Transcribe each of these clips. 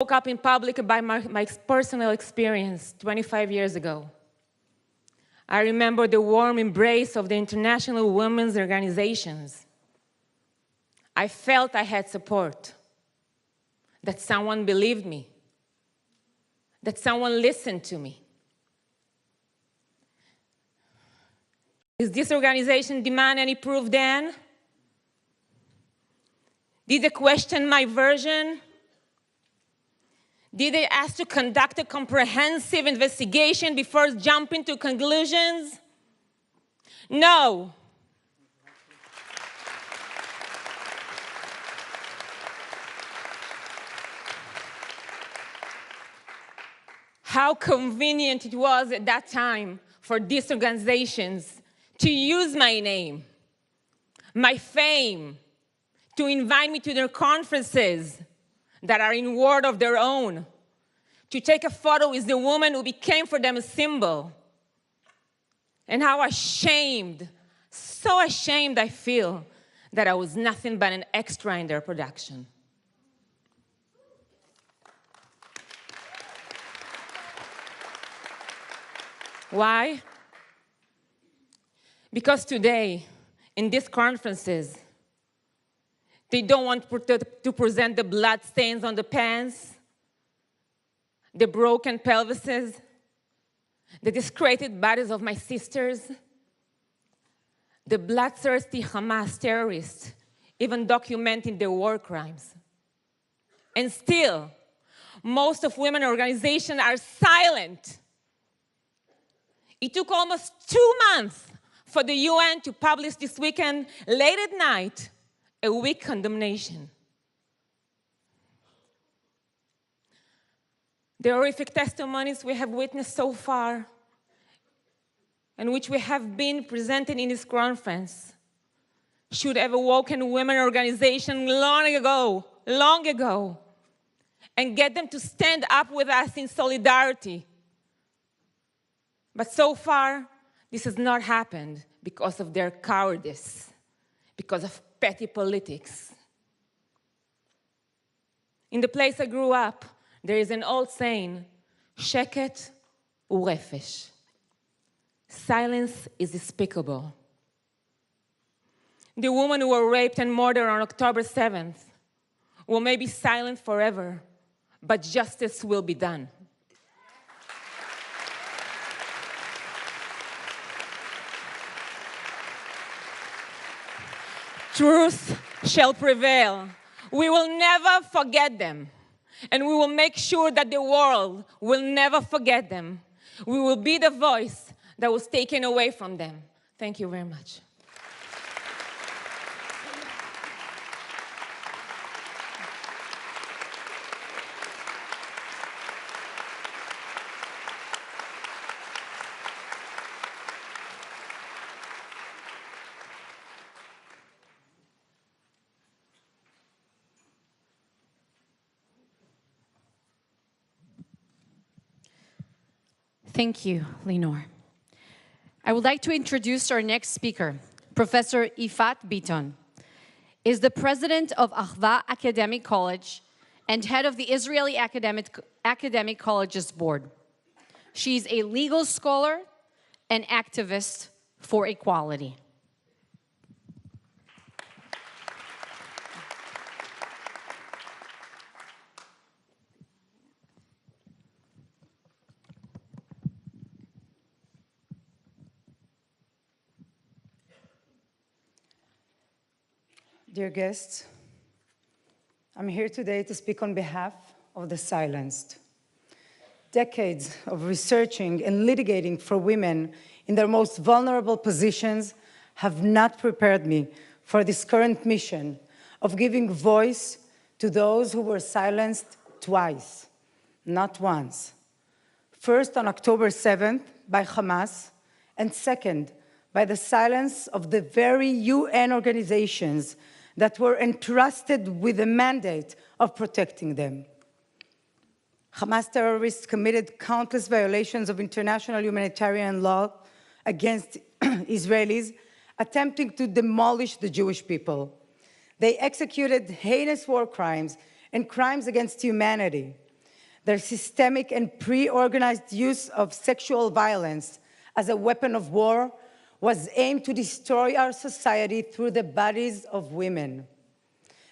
Spoke up in public about my personal experience 25 years ago. I remember the warm embrace of the international women's organizations. I felt I had support, that someone believed me, that someone listened to me. Did this organization demand any proof then? Did they question my version? Did they ask to conduct a comprehensive investigation before jumping to conclusions? No. How convenient it was at that time for these organizations to use my name, my fame, to invite me to their conferences that are in word of their own, to take a photo with the woman who became for them a symbol. And how ashamed, so ashamed I feel that I was nothing but an extra in their production. Why? Because today, in these conferences, they don't want to present the blood stains on the pants, the broken pelvises, the discredited bodies of my sisters, the bloodthirsty Hamas terrorists, even documenting their war crimes. And still, most of women organizations are silent. It took almost 2 months for the UN to publish this weekend, late at night, a weak condemnation. The horrific testimonies we have witnessed so far, and which we have been presented in this conference, should have awoken women organizations long ago, and get them to stand up with us in solidarity. But so far, this has not happened because of their cowardice, because of petty politics. In the place I grew up, there is an old saying, sheket u refesh. Silence is despicable. The women who were raped and murdered on October 7th will maybe silent forever, but justice will be done. Truth shall prevail. We will never forget them. And we will make sure that the world will never forget them. We will be the voice that was taken away from them. Thank you very much. Thank you, Lenore. I would like to introduce our next speaker, Professor Ifat Biton. Is the president of Achva Academic College and head of the Israeli Academic Colleges Board. She's a legal scholar and activist for equality. Dear guests, I'm here today to speak on behalf of the silenced. Decades of researching and litigating for women in their most vulnerable positions have not prepared me for this current mission of giving voice to those who were silenced twice, not once. First on October 7th by Hamas, and second by the silence of the very UN organizations that were entrusted with the mandate of protecting them. Hamas terrorists committed countless violations of international humanitarian law against Israelis, attempting to demolish the Jewish people. They executed heinous war crimes and crimes against humanity. their systemic and pre-organized use of sexual violence as a weapon of war was aimed to destroy our society through the bodies of women.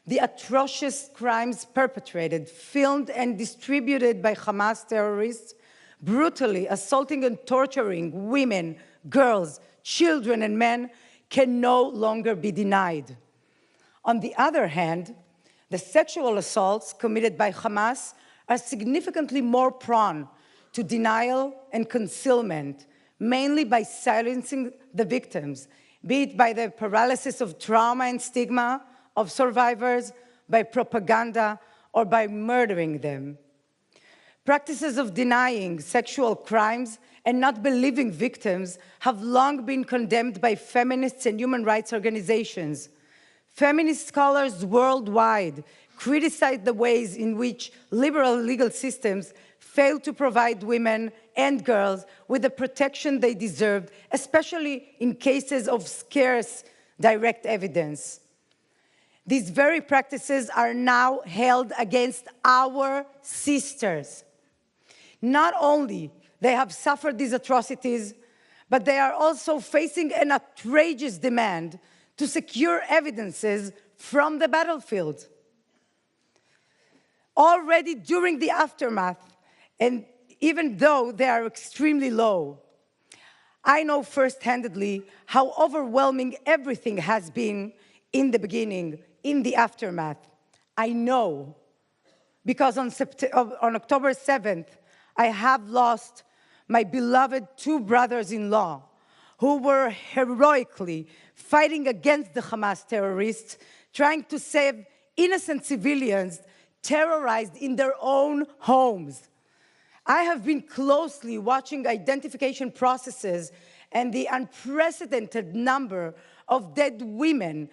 The atrocious crimes perpetrated, filmed and distributed by Hamas terrorists, brutally assaulting and torturing women, girls, children, and men can no longer be denied. On the other hand, the sexual assaults committed by Hamas are significantly more prone to denial and concealment, mainly by silencing the victims, be it by the paralysis of trauma and stigma of survivors, by propaganda, or by murdering them. Practices of denying sexual crimes and not believing victims have long been condemned by feminists and human rights organizations. Feminist scholars worldwide criticize the ways in which liberal legal systems fail to provide women and girls with the protection they deserved, especially in cases of scarce direct evidence. These very practices are now held against our sisters. Not only they have suffered these atrocities, but they are also facing an outrageous demand to secure evidences from the battlefield. Already during the aftermath, and even though they are extremely low, I know first-handedly how overwhelming everything has been in the beginning, in the aftermath. I know, because on October 7th, I have lost my beloved two brothers-in-law who were heroically fighting against the Hamas terrorists, trying to save innocent civilians terrorized in their own homes. I have been closely watching identification processes and the unprecedented number of dead women,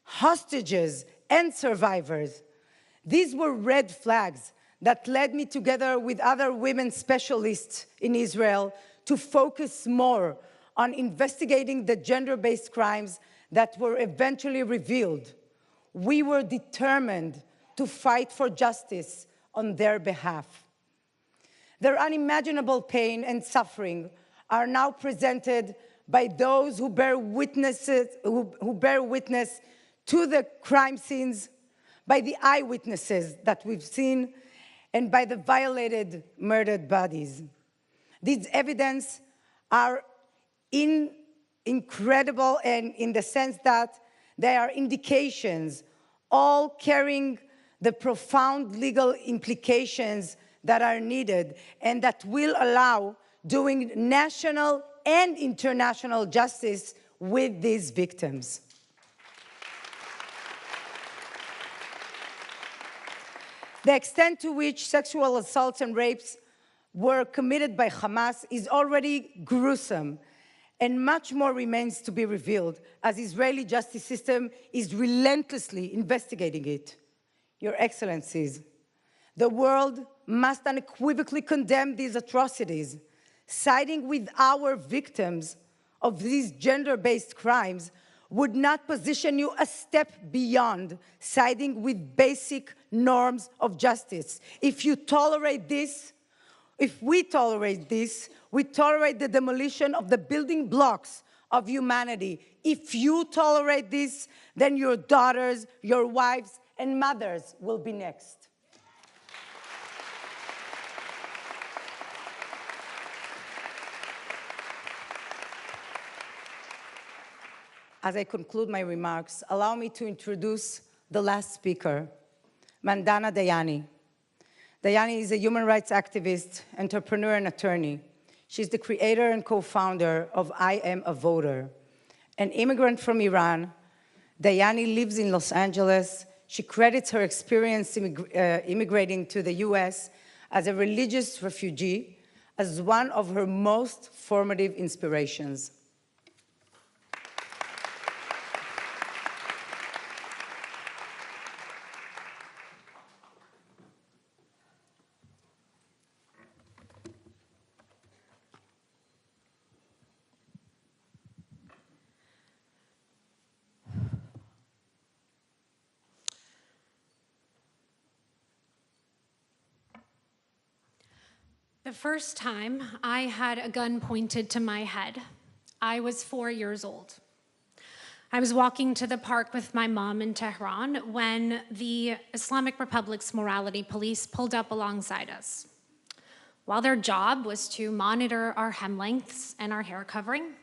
hostages, and survivors. These were red flags that led me, together with other women specialists in Israel, to focus more on investigating the gender-based crimes that were eventually revealed. We were determined to fight for justice on their behalf. Their unimaginable pain and suffering are now presented by those who bear witness to the crime scenes, by the eyewitnesses that we've seen, and by the violated, murdered bodies. These evidence are incredible, and in the sense that they are indications, all carrying the profound legal implications that are needed and that will allow doing national and international justice with these victims. The extent to which sexual assaults and rapes were committed by Hamas is already gruesome, and much more remains to be revealed as Israeli justice system is relentlessly investigating it. Your Excellencies, the world must unequivocally condemn these atrocities. Siding with our victims of these gender-based crimes would not position you a step beyond siding with basic norms of justice. If you tolerate this, if we tolerate this, we tolerate the demolition of the building blocks of humanity. If you tolerate this, then your daughters, your wives, and mothers will be next. As I conclude my remarks, allow me to introduce the last speaker, Mandana Dayani. Dayani is a human rights activist, entrepreneur, and attorney. She's the creator and co-founder of I Am a Voter. An immigrant from Iran, Dayani lives in Los Angeles. She credits her experience immigrating to the US as a religious refugee as one of her most formative inspirations. The first time I had a gun pointed to my head, I was 4 years old. I was walking to the park with my mom in Tehran when the Islamic Republic's morality police pulled up alongside us. While their job was to monitor our hem lengths and our hair covering,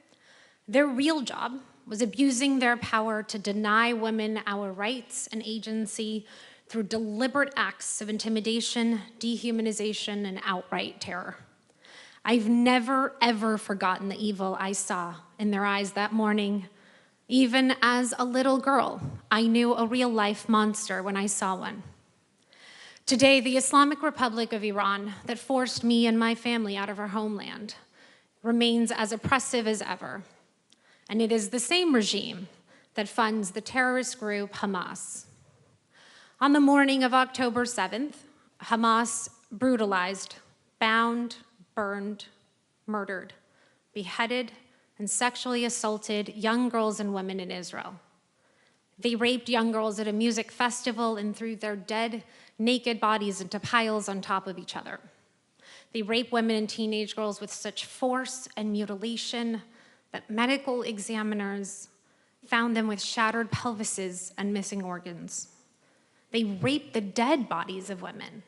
their real job was abusing their power to deny women our rights and agency through deliberate acts of intimidation, dehumanization, and outright terror. I've never, ever forgotten the evil I saw in their eyes that morning. Even as a little girl, I knew a real-life monster when I saw one. Today, the Islamic Republic of Iran that forced me and my family out of our homeland remains as oppressive as ever. And it is the same regime that funds the terrorist group Hamas. On the morning of October 7th, Hamas brutalized, bound, burned, murdered, beheaded, and sexually assaulted young girls and women in Israel. They raped young girls at a music festival and threw their dead, naked bodies into piles on top of each other. They raped women and teenage girls with such force and mutilation that medical examiners found them with shattered pelvises and missing organs. They raped the dead bodies of women.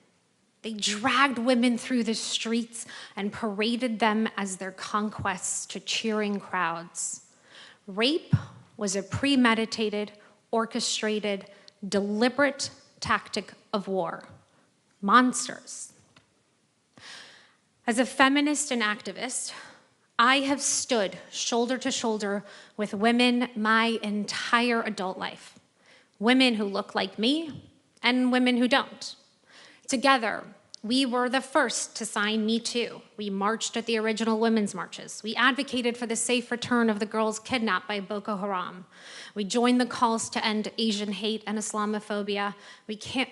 They dragged women through the streets and paraded them as their conquests to cheering crowds. Rape was a premeditated, orchestrated, deliberate tactic of war. Monsters. As a feminist and activist, I have stood shoulder to shoulder with women my entire adult life. Women who look like me and women who don't. Together, we were the first to sign Me Too. We marched at the original women's marches. We advocated for the safe return of the girls kidnapped by Boko Haram. We joined the calls to end Asian hate and Islamophobia.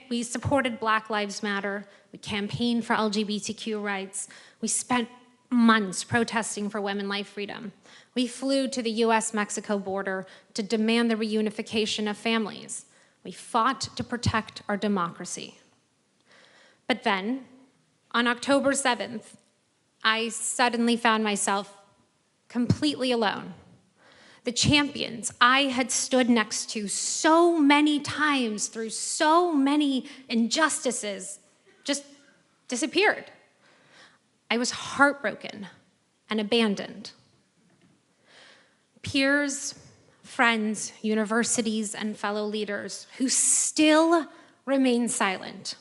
We supported Black Lives Matter. We campaigned for LGBTQ rights. We spent months protesting for women life freedom. We flew to the US-Mexico border to demand the reunification of families. We fought to protect our democracy. But then, on October 7th, I suddenly found myself completely alone. The champions I had stood next to so many times through so many injustices just disappeared. I was heartbroken and abandoned. Peers, friends, universities, and fellow leaders who still remain silent,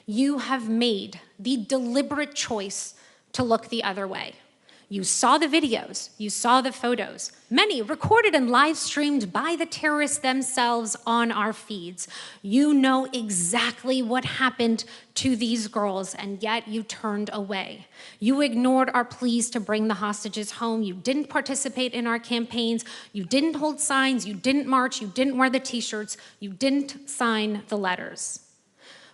you have made the deliberate choice to look the other way. You saw the videos, you saw the photos, many recorded and live streamed by the terrorists themselves on our feeds. You know exactly what happened to these girls, and yet you turned away. You ignored our pleas to bring the hostages home. You didn't participate in our campaigns. You didn't hold signs. You didn't march. You didn't wear the t-shirts. You didn't sign the letters.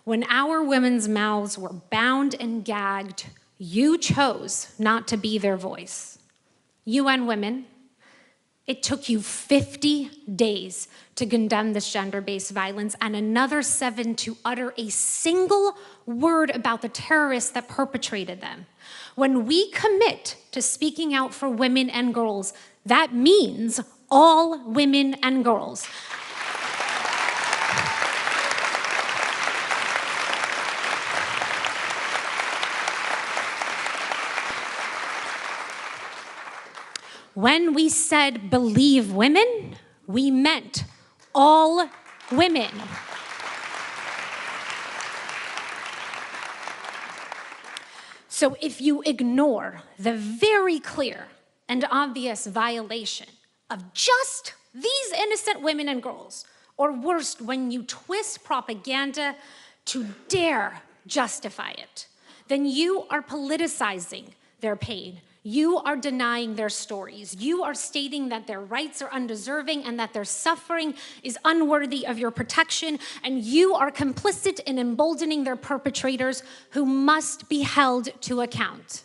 When our women's mouths were bound and gagged, you chose not to be their voice. UN Women, it took you 50 days to condemn this gender-based violence and another 7 to utter a single word about the terrorists that perpetrated them. When we commit to speaking out for women and girls, that means all women and girls. When we said believe women, we meant all women. So if you ignore the very clear and obvious violation of just these innocent women and girls, or worse, when you twist propaganda to dare justify it, then you are politicizing their pain. You are denying their stories. You are stating that their rights are undeserving and that their suffering is unworthy of your protection, and you are complicit in emboldening their perpetrators who must be held to account.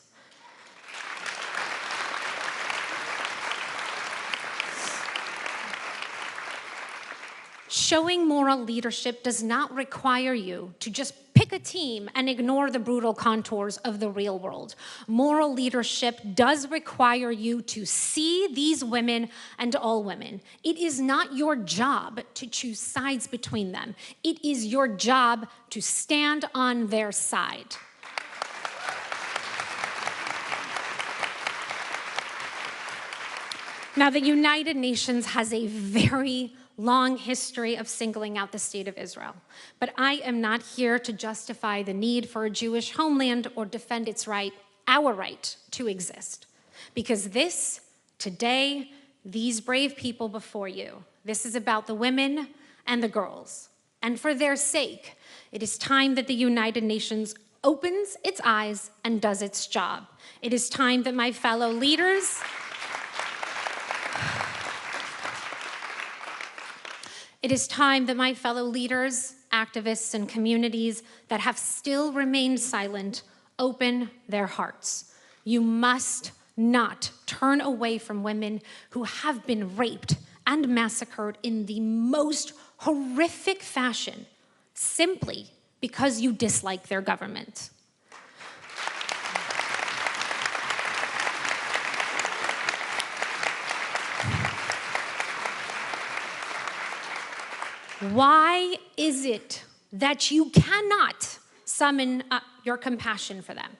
Showing moral leadership does not require you to just pick pick a team and ignore the brutal contours of the real world. Moral leadership does require you to see these women and all women. It is not your job to choose sides between them. It is your job to stand on their side. Now, the United Nations has a very long history of singling out the state of Israel. But I am not here to justify the need for a Jewish homeland or defend its right, our right, to exist. Because this, today, these brave people before you, this is about the women and the girls. And for their sake, it is time that the United Nations opens its eyes and does its job. It is time that my fellow leaders It is time that my fellow leaders, activists, and communities that have still remained silent open their hearts. You must not turn away from women who have been raped and massacred in the most horrific fashion simply because you dislike their government. Why is it that you cannot summon up your compassion for them?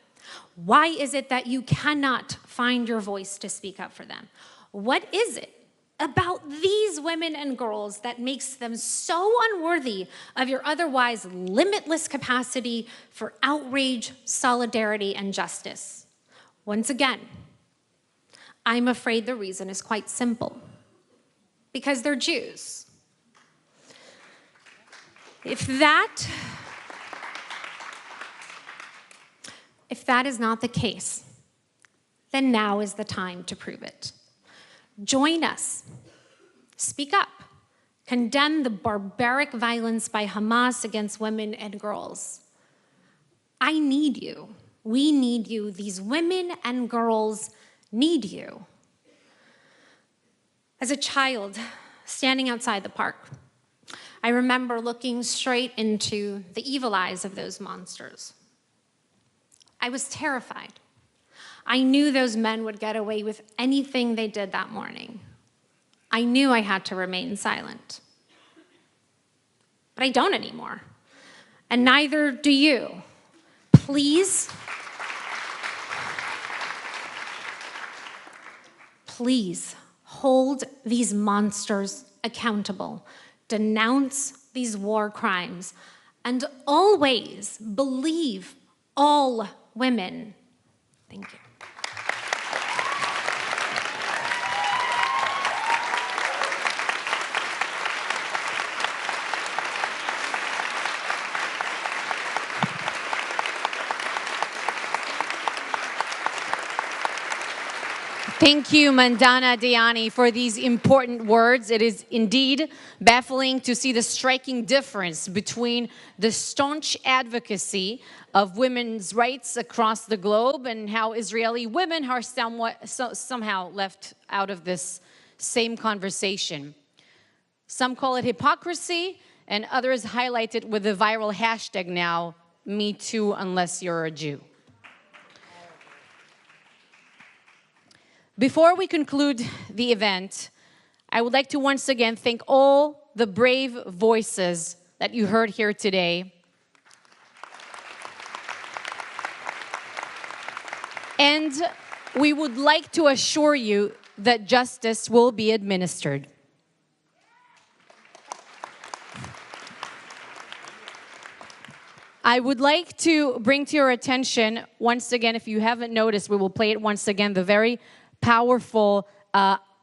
Why is it that you cannot find your voice to speak up for them? What is it about these women and girls that makes them so unworthy of your otherwise limitless capacity for outrage, solidarity, and justice? Once again, I'm afraid the reason is quite simple. Because they're Jews. If that is not the case, then now is the time to prove it. Join us. Speak up. Condemn the barbaric violence by Hamas against women and girls. I need you. We need you. These women and girls need you. As a child, standing outside the park, I remember looking straight into the evil eyes of those monsters. I was terrified. I knew those men would get away with anything they did that morning. I knew I had to remain silent. But I don't anymore. And neither do you. Please, please hold these monsters accountable. Denounce these war crimes, and always believe all women. Thank you. Thank you, Mandana Dayani, for these important words. It is indeed baffling to see the striking difference between the staunch advocacy of women's rights across the globe and how Israeli women are somehow left out of this same conversation. Some call it hypocrisy, and others highlight it with the viral hashtag now, #MeToo unless you're a Jew. Before we conclude the event, I would like to once again thank all the brave voices that you heard here today. And we would like to assure you that justice will be administered. I would like to bring to your attention, once again, if you haven't noticed, we will play it once again, the very powerful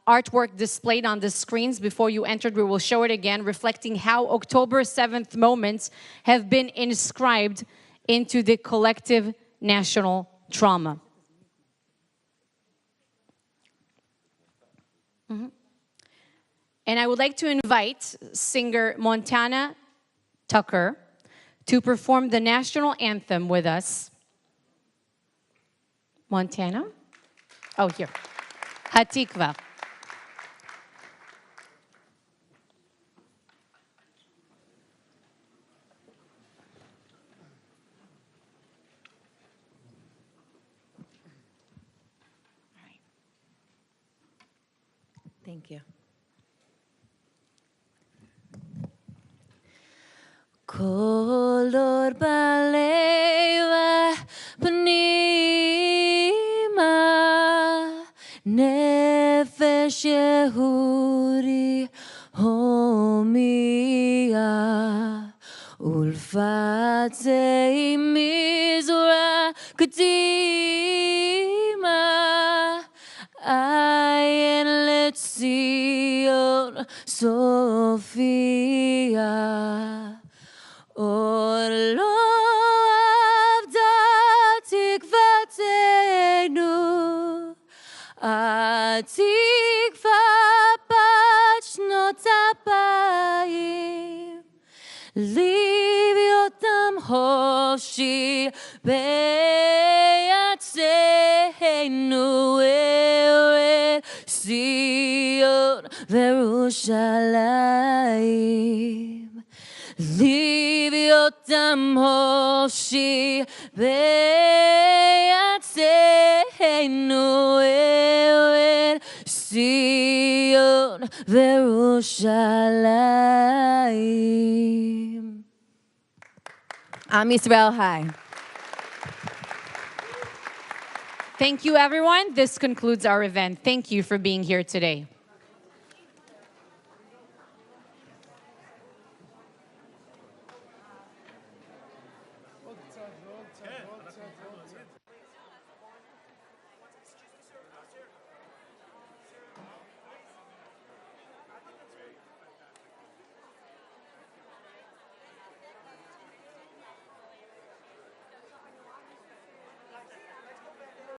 artwork displayed on the screens before you entered. We will show it again, reflecting how October 7th moments have been inscribed into the collective national trauma. And I would like to invite singer Montana Tucker to perform the national anthem with us. Montana? Oh, here. Hatikva. Thank you. Kolor baleva pnima nefesh Yehudi homia ulfatei mizura kadima ayin letzion Sophia. Olo avda tikvatenu, atikva bat shnot apayim, livyotam hoshi beyatzenu eret Zion Verushalayim. Livyotam hoshi beyatzenu eret Zion Verushalayim. Am Yisrael Hai. Thank you, everyone. This concludes our event. Thank you for being here today.